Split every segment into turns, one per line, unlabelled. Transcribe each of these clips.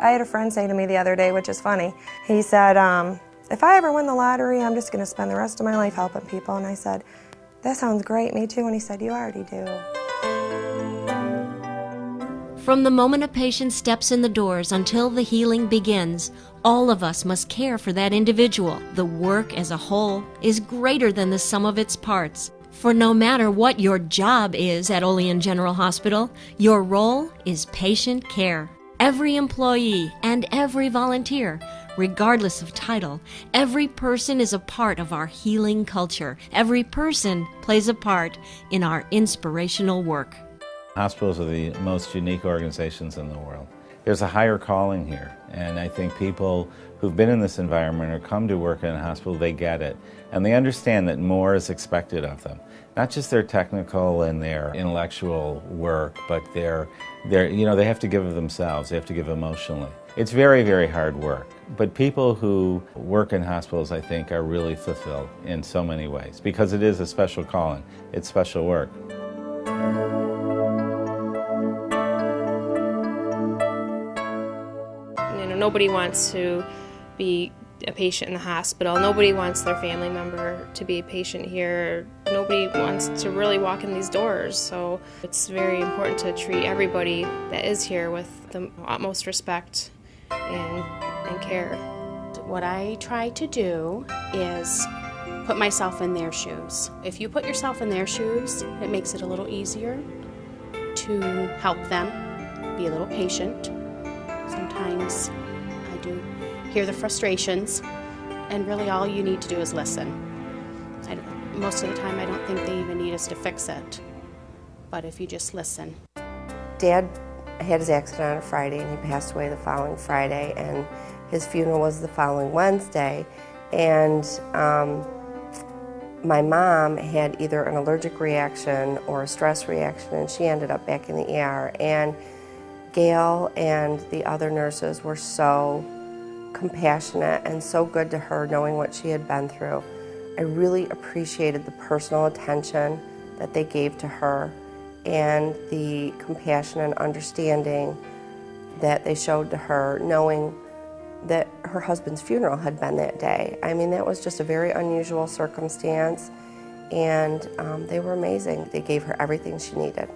I had a friend say to me the other day, which is funny, he said, if I ever win the lottery, I'm just going to spend the rest of my life helping people. And I said, that sounds great, me too. And he said, you already do.
From the moment a patient steps in the doors until the healing begins, all of us must care for that individual. The work as a whole is greater than the sum of its parts. For no matter what your job is at Olean General Hospital, your role is patient care. Every employee and every volunteer, regardless of title, every person is a part of our healing culture. Every person plays a part in our inspirational work.
Hospitals are the most unique organizations in the world. There's a higher calling here, and I think people who've been in this environment or come to work in a hospital, they get it. And they understand that more is expected of them. Not just their technical and their intellectual work, but they have to give of themselves, they have to give emotionally. It's very, very hard work. But people who work in hospitals, I think, are really fulfilled in so many ways, because it is a special calling, it's special work.
Nobody wants to be a patient in the hospital. Nobody wants their family member to be a patient here. Nobody wants to really walk in these doors. So it's very important to treat everybody that is here with the utmost respect and care.
What I try to do is put myself in their shoes. If you put yourself in their shoes, it makes it a little easier to help them, be a little patient. Sometimes I do hear the frustrations, and really all you need to do is listen. Most of the time I don't think they even need us to fix it, but if you just listen.
Dad had his accident on a Friday and he passed away the following Friday, and his funeral was the following Wednesday, and my mom had either an allergic reaction or a stress reaction, and she ended up back in the ER. And Gail and the other nurses were so compassionate and so good to her, knowing what she had been through. I really appreciated the personal attention that they gave to her and the compassion and understanding that they showed to her, knowing that her husband's funeral had been that day. I mean, that was just a very unusual circumstance, and they were amazing. They gave her everything she needed.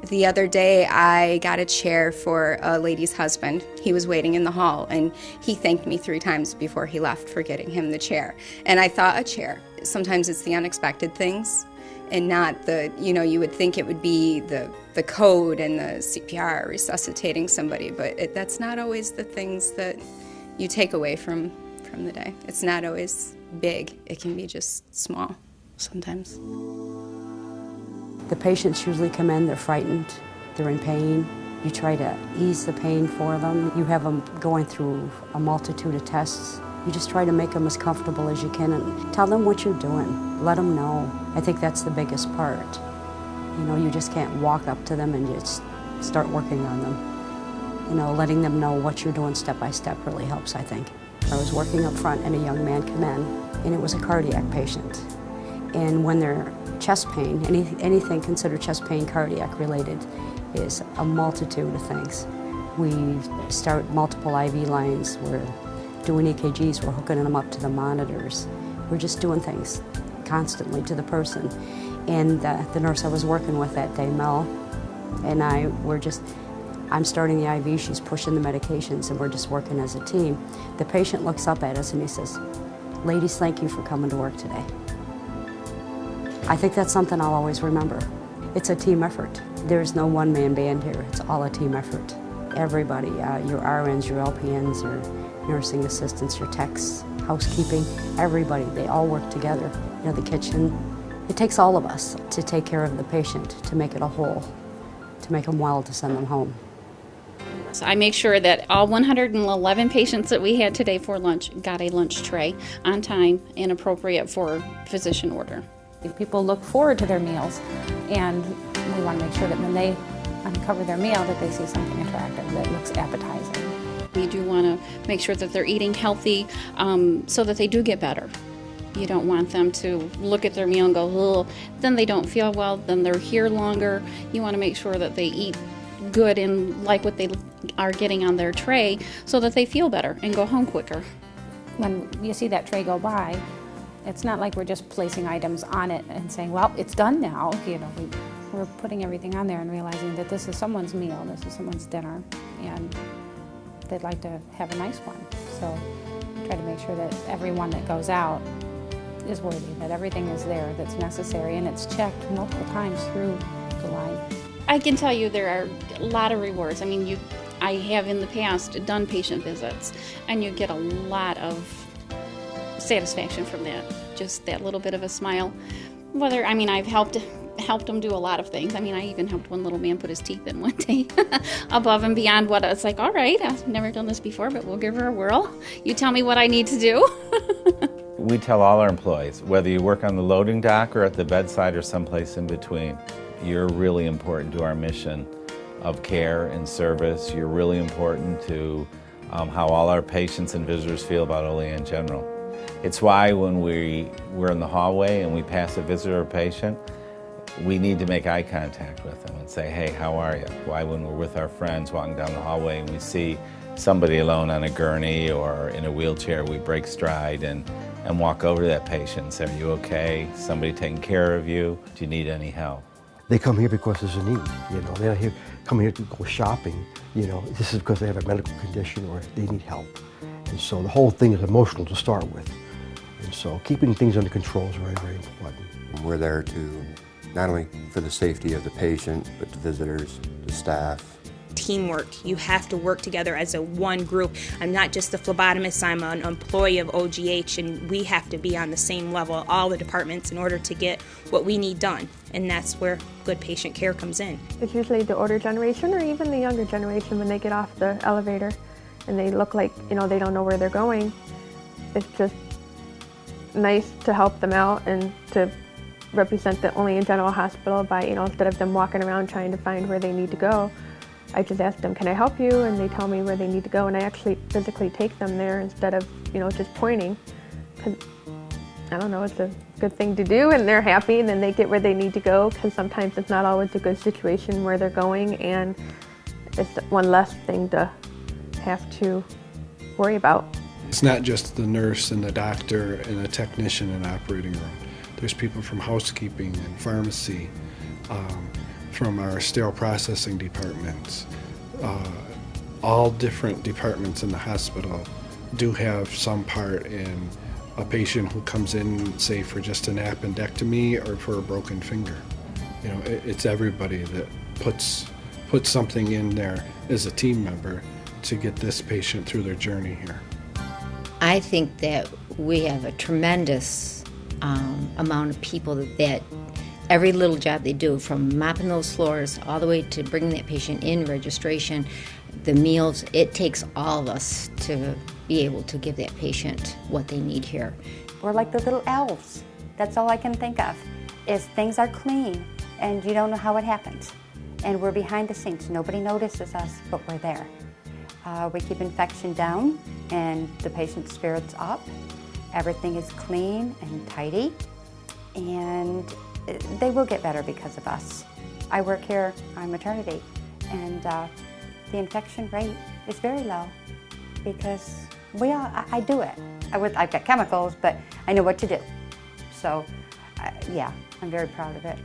The other day, I got a chair for a lady's husband. He was waiting in the hall, and he thanked me 3 times before he left for getting him the chair. And I thought, a chair. Sometimes it's the unexpected things, and not the, you would think it would be the code and the CPR resuscitating somebody, but that's not always the things that you take away from the day. It's not always big. It can be just small sometimes.
The patients usually come in, they're frightened, they're in pain. You try to ease the pain for them. You have them going through a multitude of tests. You just try to make them as comfortable as you can and tell them what you're doing. Let them know. I think that's the biggest part. You just can't walk up to them and just start working on them. Letting them know what you're doing step by step really helps, I think. I was working up front and a young man came in, and it was a cardiac patient. And when they're chest pain, anything considered chest pain cardiac related is a multitude of things. We start multiple IV lines, we're doing EKGs, we're hooking them up to the monitors. We're just doing things constantly to the person. And the nurse I was working with that day, Mel, and I'm starting the IV, she's pushing the medications, and we're just working as a team. The patient looks up at us and he says, "Ladies, thank you for coming to work today." I think that's something I'll always remember. It's a team effort. There's no one-man band here. It's all a team effort. Everybody, your RNs, your LPNs, your nursing assistants, your techs, housekeeping, everybody, they all work together. The kitchen. It takes all of us to take care of the patient, to make it a whole, to make them well, to send them home.
So I make sure that all 111 patients that we had today for lunch got a lunch tray on time and appropriate for physician order.
People look forward to their meals, and we want to make sure that when they uncover their meal that they see something attractive that looks appetizing.
We do want to make sure that they're eating healthy so that they do get better. You don't want them to look at their meal and go, "Ugh," then they don't feel well, then they're here longer. You want to make sure that they eat good and like what they are getting on their tray so that they feel better and go home quicker.
When you see that tray go by, it's not like we're just placing items on it and saying, well, it's done now. You know, we're putting everything on there and realizing that this is someone's meal, this is someone's dinner, and they'd like to have a nice one. So we try to make sure that everyone that goes out is worthy, that everything is there that's necessary, and it's checked multiple times through the line.
I can tell you there are a lot of rewards. I mean, I have in the past done patient visits, and you get a lot of satisfaction from that. Just that little bit of a smile. I've helped them do a lot of things. I mean, I even helped one little man put his teeth in one day above and beyond what it's like, all right, I've never done this before, but we'll give her a whirl. You tell me what I need to do.
We tell all our employees, whether you work on the loading dock or at the bedside or someplace in between, you're really important to our mission of care and service. You're really important to how all our patients and visitors feel about Olean General. It's why when we're in the hallway and we pass a visitor or patient, we need to make eye contact with them and say, hey, how are you? Why when we're with our friends walking down the hallway and we see somebody alone on a gurney or in a wheelchair, we break stride and walk over to that patient and say, are you okay? Somebody taking care of you? Do you need any help?
They come here because there's a need, you know. They're not come here to go shopping, you know. This is because they have a medical condition or they need help. And so the whole thing is emotional to start with. And so keeping things under control is very, very important.
We're there to not only for the safety of the patient, but the visitors, the staff.
Teamwork. You have to work together as a one group. I'm not just the phlebotomist, I'm an employee of OGH, and we have to be on the same level, all the departments, in order to get what we need done. And that's where good patient care comes in.
It's usually the older generation or even the younger generation when they get off the elevator and they look like, you know, they don't know where they're going. It's just nice to help them out and to represent the Olean General Hospital by, you know, instead of them walking around trying to find where they need to go, I just ask them, can I help you? And they tell me where they need to go, and I actually physically take them there instead of, you know, just pointing. 'Cause, I don't know, it's a good thing to do, and they're happy, and then they get where they need to go, because sometimes it's not always a good situation where they're going, and it's one less thing to have to worry about.
It's not just the nurse and the doctor and the technician in the operating room. There's people from housekeeping and pharmacy, from our sterile processing departments. All different departments in the hospital do have some part in a patient who comes in, say, for just an appendectomy or for a broken finger. You know, it's everybody that puts something in there as a team member to get this patient through their journey here.
I think that we have a tremendous amount of people that every little job they do, from mopping those floors all the way to bringing that patient in, registration, the meals, it takes all of us to be able to give that patient what they need here.
We're like the little elves. That's all I can think of, is things are clean and you don't know how it happens. And we're behind the scenes. Nobody notices us, but we're there. We keep infection down and the patient's spirits up. Everything is clean and tidy, and they will get better because of us. I work here on maternity, and the infection rate is very low because I do it. I've got chemicals, but I know what to do. So, yeah, I'm very proud of it.